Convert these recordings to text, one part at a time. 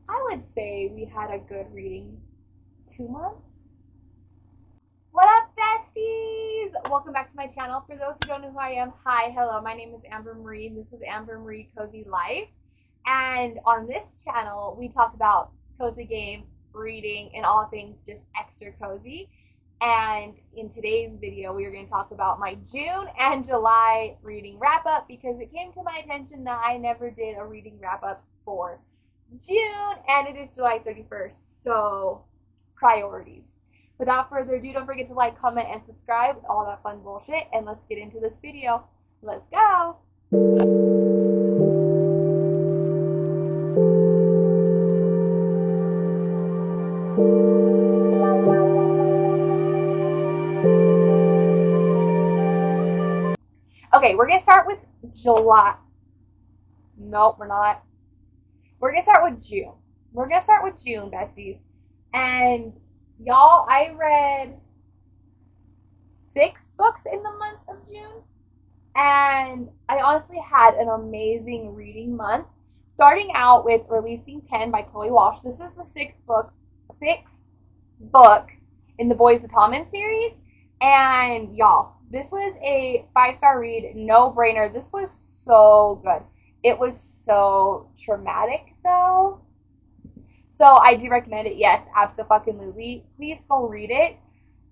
I would say we had a good reading 2 months. What up, besties? Welcome back to my channel. For those who don't know who I am, hi, hello, my name is Amber Marie, and this is Amber Marie Cozy Life. And on this channel, we talk about cozy games, reading, and all things just extra cozy. And in today's video, we are going to talk about my June and July reading wrap-up because it came to my attention that I never did a reading wrap-up for June, and it is July 31st, so priorities. Without further ado, don't forget to like, comment, and subscribe, all that fun bullshit, and let's get into this video. Let's go! Okay, we're going to start with July. Nope, we're not. We're going to start with June. We're going to start with June, besties. And y'all, I read 6 books in the month of June. And I honestly had an amazing reading month. Starting out with Releasing 10 by Chloe Walsh. This is the sixth book in the Boys of Tommen series. And y'all, this was a 5-star read, no brainer. This was so good. It was so traumatic though. So I do recommend it. Yes, absolutely. Please go read it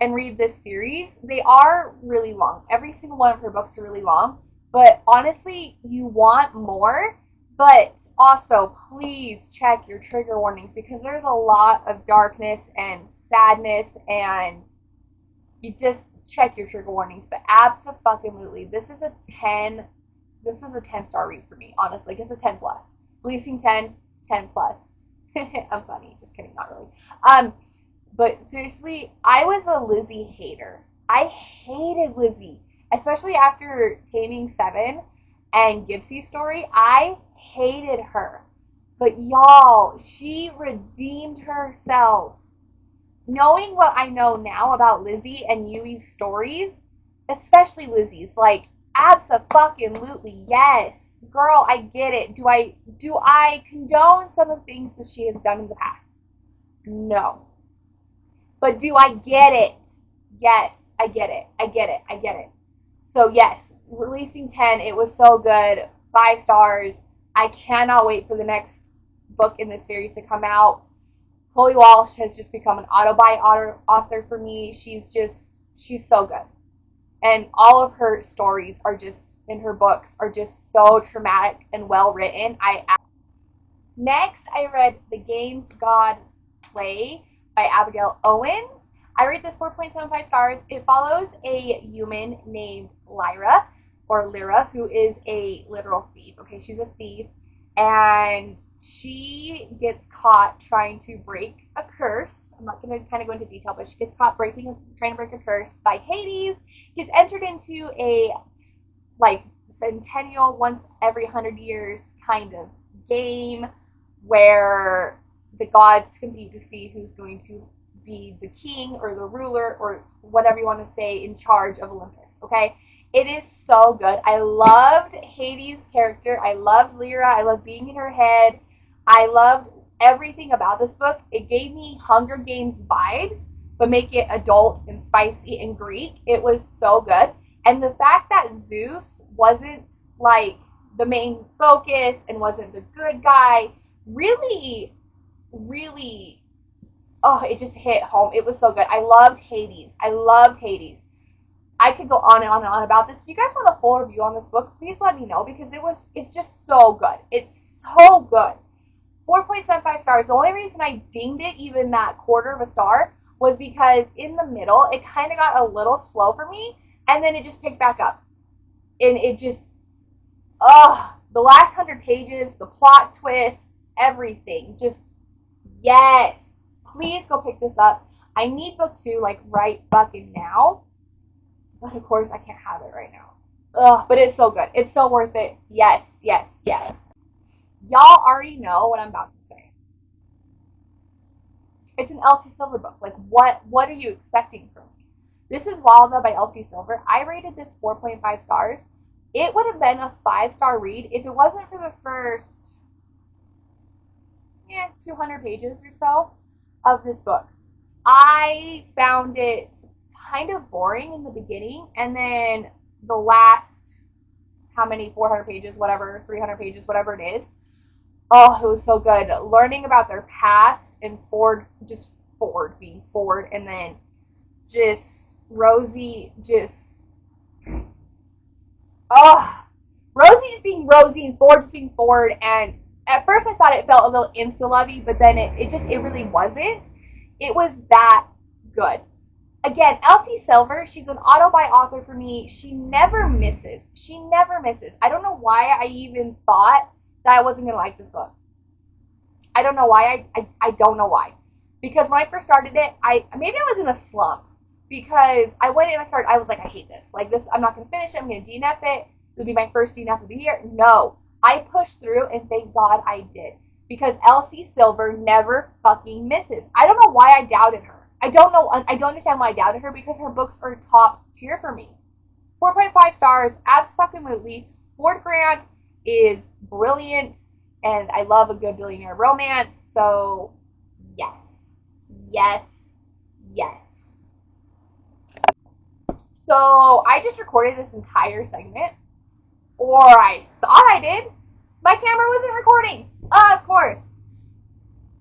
and read this series. They are really long. Every single one of her books are really long. But honestly, you want more. But also, please check your trigger warnings because there's a lot of darkness and sadness, and you just check your trigger warnings. But absolutely, this is a 10-star read for me, honestly. It's a 10 plus. Releasing 10, 10 plus. I'm funny, just kidding, not really. But seriously, I was a Lizzie hater. I hated Lizzie, especially after Taming 7 and Gibbsie's story. I hated her. But y'all, she redeemed herself. Knowing what I know now about Lizzie and Yui's stories, especially Lizzie's, like, abso-fucking-lutely, yes. Girl, I get it. Do I condone some of the things that she has done in the past? No. But do I get it? Yes, I get it. I get it. I get it. So yes, Releasing 10, it was so good. 5 stars. I cannot wait for the next book in this series to come out. Chloe Walsh has just become an auto-buy author for me. She's so good. And all of her stories are just, in her books, are just so traumatic and well written. Next, I read The Games Gods Play by Abigail Owens. I rate this 4.75 stars. It follows a human named Lyra, who is a literal thief. Okay, she's a thief, and she gets caught trying to break a curse. I'm not going to kind of go into detail, but she gets caught trying to break a curse by Hades. He's entered into a, like, centennial, once every 100 years kind of game where the gods compete to see who's going to be the king or the ruler or whatever you want to say in charge of Olympus. Okay, it is so good. I loved Hades' character. I loved Lyra. I loved being in her head. I loved everything about this book. It gave me Hunger Games vibes, but make it adult and spicy and Greek. It was so good. And the fact that Zeus wasn't like the main focus and wasn't the good guy really, it just hit home. It was so good. I loved Hades. I could go on and on and on about this. If you guys want a full review on this book, please let me know because it's just so good. It's so good. 4.75 stars. The only reason I dinged it even that quarter of a star was because in the middle, it kind of got a little slow for me, and then it just picked back up. And it just, the last 100 pages, the plot twists, everything. Just, yes. Please go pick this up. I need book 2, like, right fucking now. But of course, I can't have it right now. But it's so good. It's so worth it. Yes, yes, yes. Y'all already know what I'm about to say. It's an Elsie Silver book. Like, what are you expecting from me? This is Wilda by Elsie Silver. I rated this 4.5 stars. It would have been a 5-star read if it wasn't for the first 200 pages or so of this book. I found it kind of boring in the beginning, and then the last, how many, 400 pages, whatever, 300 pages, whatever it is, oh, it was so good. Learning about their past and Ford being Ford, and then just Rosie Rosie just being Rosie and Ford just being Ford. And at first I thought it felt a little insta-lovey, but then it really wasn't. It was that good. Again, Elsie Silver, she's an auto-buy author for me. She never misses. She never misses. I don't know why I even thought that I wasn't going to like this book. I don't know why. I don't know why. Because when I first started it, maybe I was in a slump. Because I went in and I was like, I hate this. Like, this, I'm not going to finish it. I'm going to DNF it. It'll be my first DNF of the year. No. I pushed through, and thank God I did. Because Elsie Silver never fucking misses. I don't know why I doubted her. I don't understand why I doubted her, because her books are top tier for me. 4.5 stars, absolutely. Ford Grant is brilliant, and I love a good billionaire romance, so yes. Yes. Yes. So I just recorded this entire segment, or I thought I did. My camera wasn't recording, of course.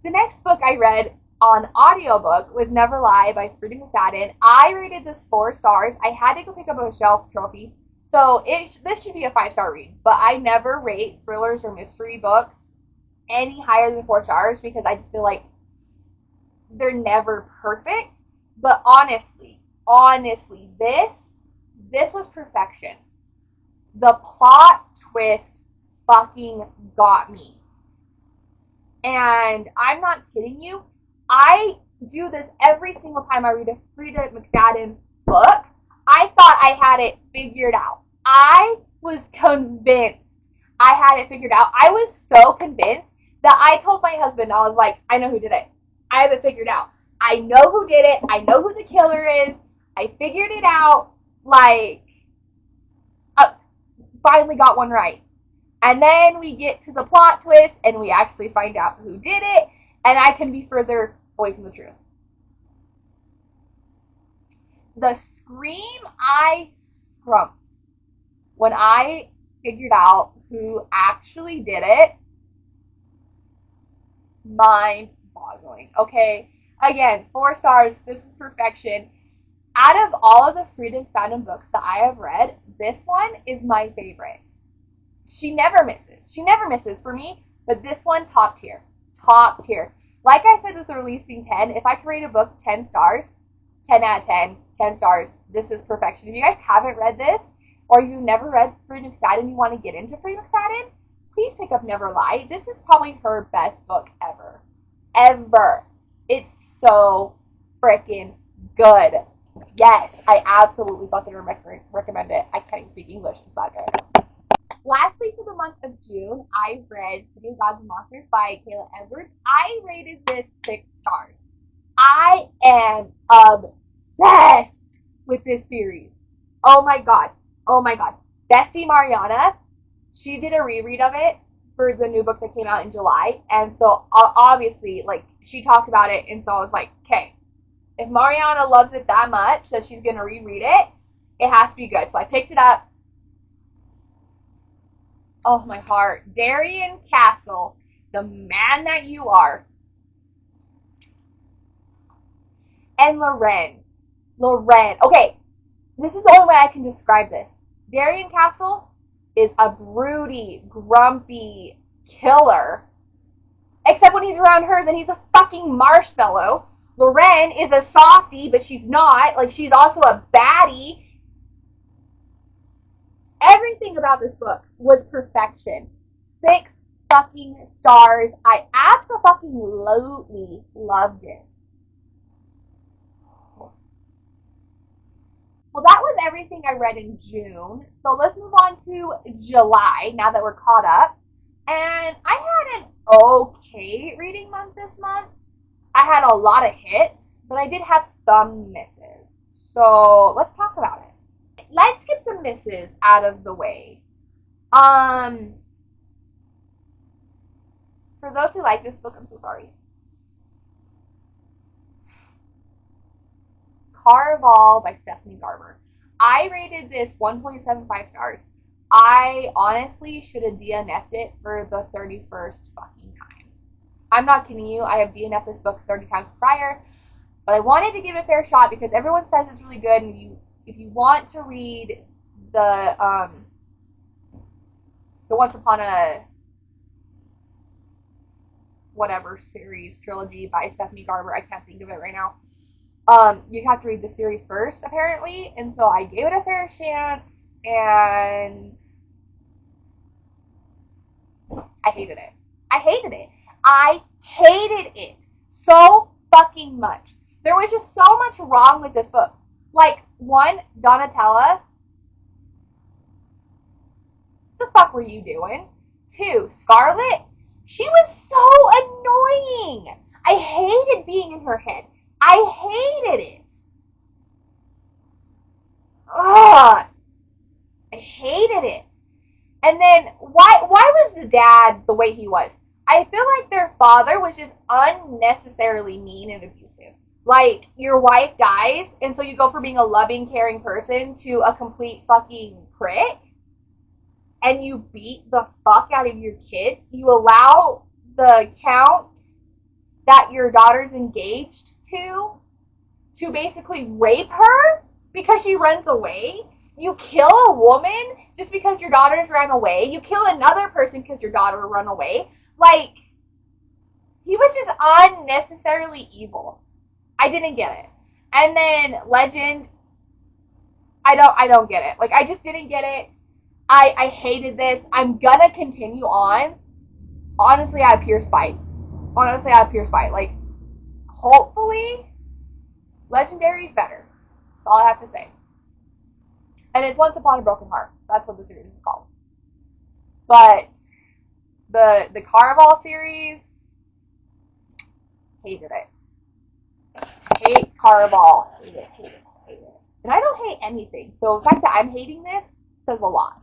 The next book I read on audiobook was Never Lie by Frida McFadden. I rated this 4 stars. I had to go pick up a shelf trophy, so this should be a 5-star read. But I never rate thrillers or mystery books any higher than 4 stars, because I just feel like they're never perfect. But honestly, this was perfection. The plot twist fucking got me. And I'm not kidding you. I do this every single time I read a Frida McFadden book. I thought I had it figured out. I was convinced I had it figured out. I was so convinced that I told my husband, I was like, I know who did it. I have it figured out. I know who did it. I know who the killer is. I figured it out. Like, finally got one right. And then we get to the plot twist, and we actually find out who did it, and I couldn't be further away from the truth. The scream I scrumped when I figured out who actually did it, mind-boggling. Okay, again, 4 stars. This is perfection. Out of all of the Frida McFadden books that I have read, this one is my favorite. She never misses. She never misses for me, but this one, top tier. Top tier. Like I said with the Releasing 10, if I could rate a book 10 stars, 10 out of 10, 10 stars, this is perfection. If you guys haven't read this, or you've never read Frida McFadden and you want to get into Frida McFadden, please pick up Never Lie. This is probably her best book ever. Ever. It's so freaking good. Yes, I absolutely fucking recommend it. I can't even speak English. I'm sorry. Lastly, for the month of June, I read City of Gods and Monsters by Kayla Edwards. I rated this 6 stars. I am obsessed with this series. Oh my god. Oh my god. Bestie Mariana, she did a reread of it for the new book that came out in July. And so, obviously, like, she talked about it, and so I was like, okay, if Mariana loves it that much that she's going to reread it, it has to be good. So I picked it up. Oh, my heart. Darian Castle, the man that you are. And Loren. Okay, this is the only way I can describe this. Darian Castle is a broody, grumpy killer. Except when he's around her, then he's a fucking marshmallow. Loren is a softie, but she's not. Like, she's also a baddie. Everything about this book was perfection. 6 fucking stars. I absolutely loved it. Well, that was everything I read in June. So let's move on to July, now that we're caught up. And I had an okay reading month this month. I had a lot of hits, but I did have some misses. So let's talk about it. Let's get the misses out of the way. For those who like this book, I'm so sorry. Caraval by Stephanie Garber. I rated this 1.75 stars. I honestly should have DNF'd it for the 31st fucking time. I'm not kidding you. I have DNF'd this book 30 times prior, but I wanted to give it a fair shot because everyone says it's really good. And if you want to read the Once Upon a whatever series trilogy by Stephanie Garber, I can't think of it right now. You have to read the series first, apparently, and so I gave it a fair chance, and I hated it. I hated it. I hated it so fucking much. There was just so much wrong with this book. Like, one, Donatella, what the fuck were you doing? Two, Scarlett, she was so annoying. I hated being in her head. I hated it. Ugh. I hated it. And then, why was the dad the way he was? I feel like their father was just unnecessarily mean and abusive. Like, your wife dies, and so you go from being a loving, caring person to a complete fucking prick, and you beat the fuck out of your kids. You allow the count that your daughter's engaged to basically rape her because she runs away. You kill a woman just because your daughters ran away. You kill another person because your daughter ran away. Like, he was just unnecessarily evil. I didn't get it. And then Legend, I don't get it. Like, I just didn't get it. I hated this. I'm gonna continue on. Honestly, out of pure spite. Like, hopefully, Legendary is better. That's all I have to say. And it's Once Upon a Broken Heart. That's what the series is called. But the Caraval series, hated it. Hate Caraval. Hate it. And I don't hate anything. So the fact that I'm hating this says a lot.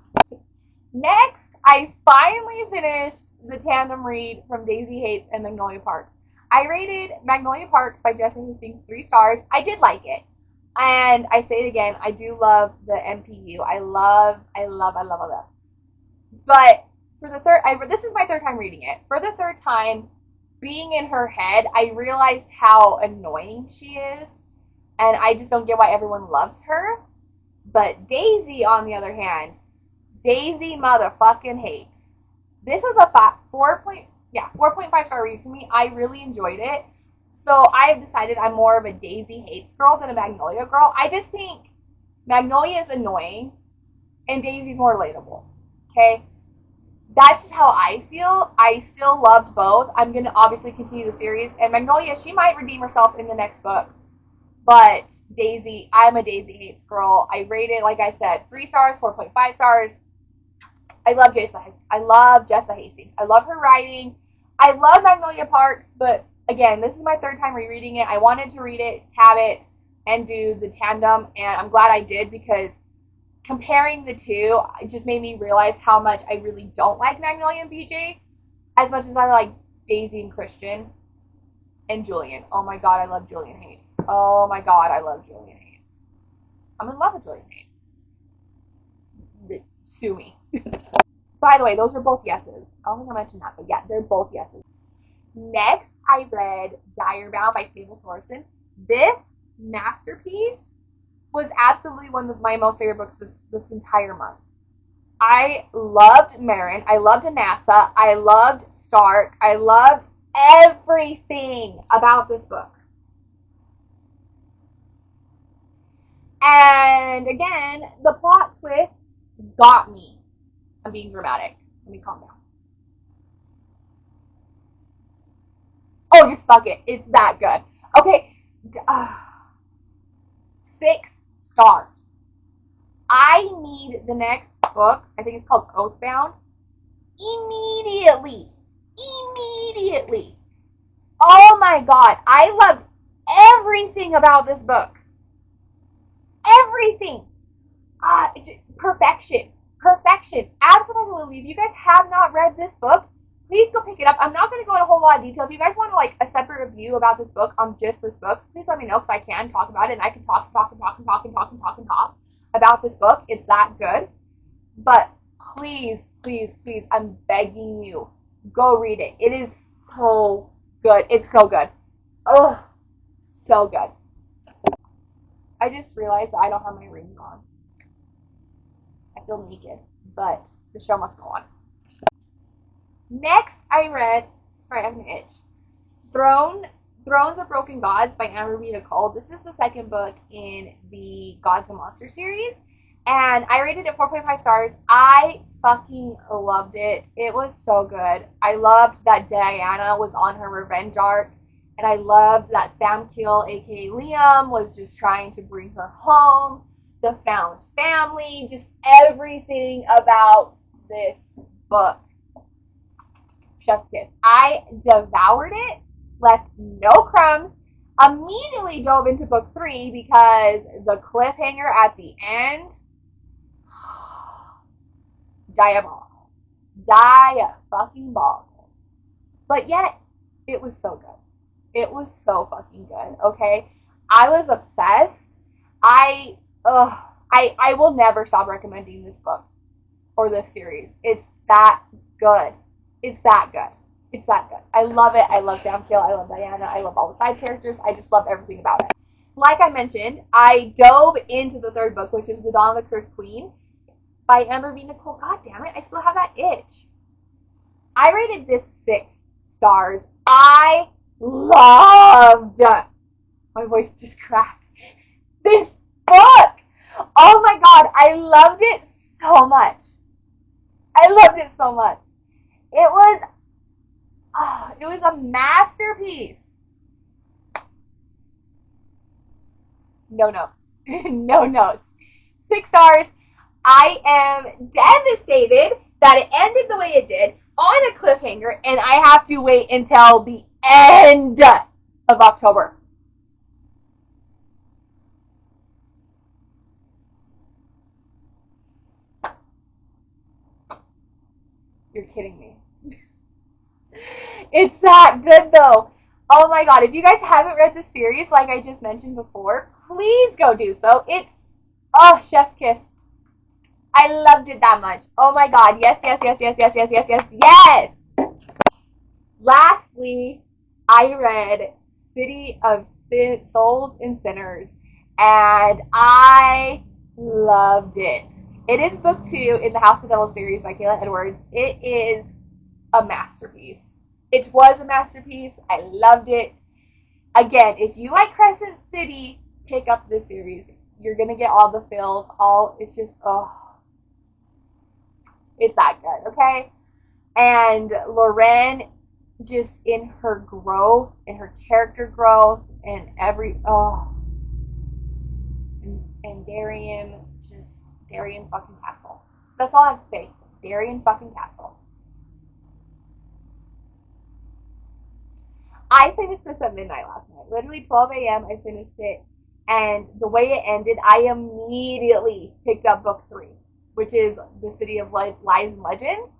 Next, I finally finished the tandem read from Daisy Hates and Magnolia Parks. I rated Magnolia Parks by Jessica Hastings 3 stars. I did like it. And I say it again, I do love the MPU. I love. But for the this is my third time reading it. For the third time, being in her head, I realized how annoying she is. And I just don't get why everyone loves her. But Daisy, on the other hand, Daisy motherfucking hates. This was a 4.5 star read for me. I really enjoyed it. So I've decided I'm more of a Daisy hates girl than a Magnolia girl. I just think Magnolia is annoying and Daisy's more relatable. Okay? That's just how I feel. I still loved both. I'm going to obviously continue the series. And Magnolia, she might redeem herself in the next book. But Daisy, I'm a Daisy hates girl. I rated, like I said, 3 stars, 4.5 stars. I love Jessica Hastings. I love her writing. I love Magnolia Parks, but again, this is my third time rereading it. I wanted to read it, tab it, and do the tandem, and I'm glad I did because comparing the two, it just made me realize how much I really don't like Magnolia and BJ as much as I like Daisy and Christian and Julian. Oh my god, I love Julian Hates. Oh my god, I love Julian Hates. I'm in love with Julian Hates. Sue me. By the way, those are both yeses. I don't think I mentioned that, but yeah, they're both yeses. Next, I read Direbound by Fable Sorensen. This masterpiece was absolutely one of my most favorite books this entire month. I loved Marin. I loved Anassa. I loved Stark. I loved everything about this book. And again, the plot twist got me. I'm being dramatic. Let me calm down. Oh, just fuck it. It's that good. Okay. 6 stars. I need the next book. I think it's called Oathbound. Immediately. Oh my god. I loved everything about this book. Everything. Perfection. Absolutely. If you guys have not read this book, please go pick it up. I'm not going to go into a whole lot of detail. If you guys want like a separate review about this book on just this book, please let me know, because I can talk about it, and I can talk about this book. It's that good. But please, please, please, I'm begging you, go read it. It is so good. It's so good. Oh, so good. I just realized that I don't have my rings on. I feel naked, but the show must go on. Next, I read, sorry, I have an itch, Thrones of Broken Gods by Ambermarie. This is the second book in the Gods and Monsters series, and I rated it 4.5 stars. I fucking loved it. It was so good. I loved that Diana was on her revenge arc, and I loved that Sam Keel, aka Liam, was just trying to bring her home. The found family, just everything about this book. Chef's kiss. I devoured it, left no crumbs, immediately dove into book 3 because the cliffhanger at the end, diabolical. Di-fucking-bolical. But yet, it was so good. It was so fucking good, okay? I was obsessed. I will never stop recommending this book or this series. It's that good. It's that good. It's that good. I love it. I love Sam Keel. I love Diana. I love all the side characters. I just love everything about it. Like I mentioned, I dove into the third book, which is The Dawn of the Cursed Queen by Ambermarie. God damn it, I still have that itch. I rated this 6 stars. I loved, my voice just cracked, this book. Oh my god, I loved it so much. I loved it so much. It was a masterpiece. No notes. No notes. 6 stars. I am devastated that it ended the way it did, on a cliffhanger, and I have to wait until the end of October. You're kidding me. It's that good though. Oh my god, if you guys haven't read the series like I just mentioned before, please go do so. It's, oh, chef's kiss. I loved it that much. Oh my god, yes, yes, yes, yes, yes, yes, yes, yes, yes. Lastly, I read City of Souls and Sinners, and I loved it. It is book 2 in the House of Devil series by Kayla Edwards. It is a masterpiece. It was a masterpiece. I loved it. Again, if you like Crescent City, pick up this series. You're going to get all the feels. It's just, oh. It's that good, okay? And Lorraine, just in her growth, in her character growth, and and Darian fucking Castle. That's all I have to say. Darian fucking Castle. I finished this at midnight last night. Literally 12 a.m. I finished it. And the way it ended, I immediately picked up book 3, which is The City of Lies and Legends.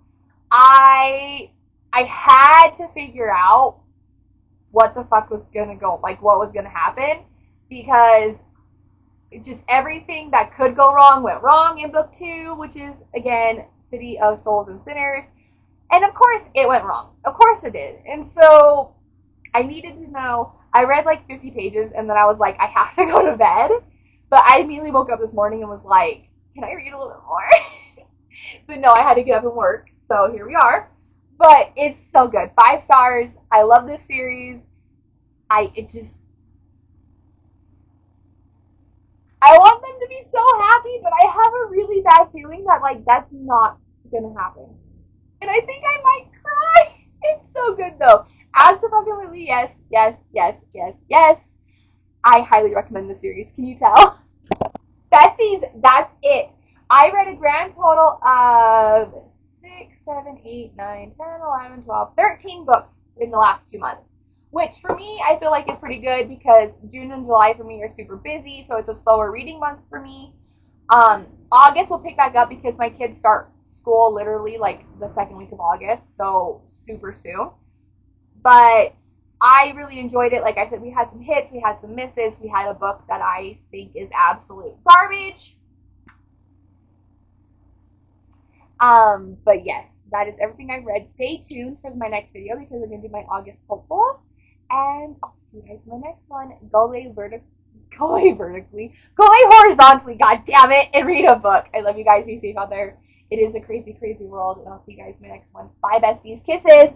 I had to figure out what the fuck was gonna go, like what was gonna happen, because just everything that could go wrong went wrong in book 2, which is, again, City of Souls and Sinners. And of course it went wrong. Of course it did. And so I needed to know. I read like 50 pages and then I was like, I have to go to bed. But I immediately woke up this morning and was like, can I read a little bit more? But no, I had to get up and work. So here we are. But it's so good. 5 stars. I love this series. I want them to be so happy, but I have a really bad feeling that like that's not gonna happen. And I think I might cry. It's so good though. Absolutely, yes, yes, yes, yes, yes. I highly recommend the series. Can you tell? Besties, that's it. I read a grand total of 6, 7, 8, 9, 10, 11, 12, 13 books in the last 2 months. Which for me, I feel like is pretty good because June and July for me are super busy, so it's a slower reading month for me. August will pick back up because my kids start school literally like the second week of August, so super soon. But I really enjoyed it. Like I said, we had some hits, we had some misses, we had a book that I think is absolute garbage. But yes, that is everything I've read. Stay tuned for my next video because we're gonna do my August hopefuls, and I'll see you guys in my next one. Go away vertically, go away horizontally. God damn it, and read a book. I love you guys. Be safe out there. It is a crazy, crazy world, and I'll see you guys in my next one. Bye, besties. Kisses.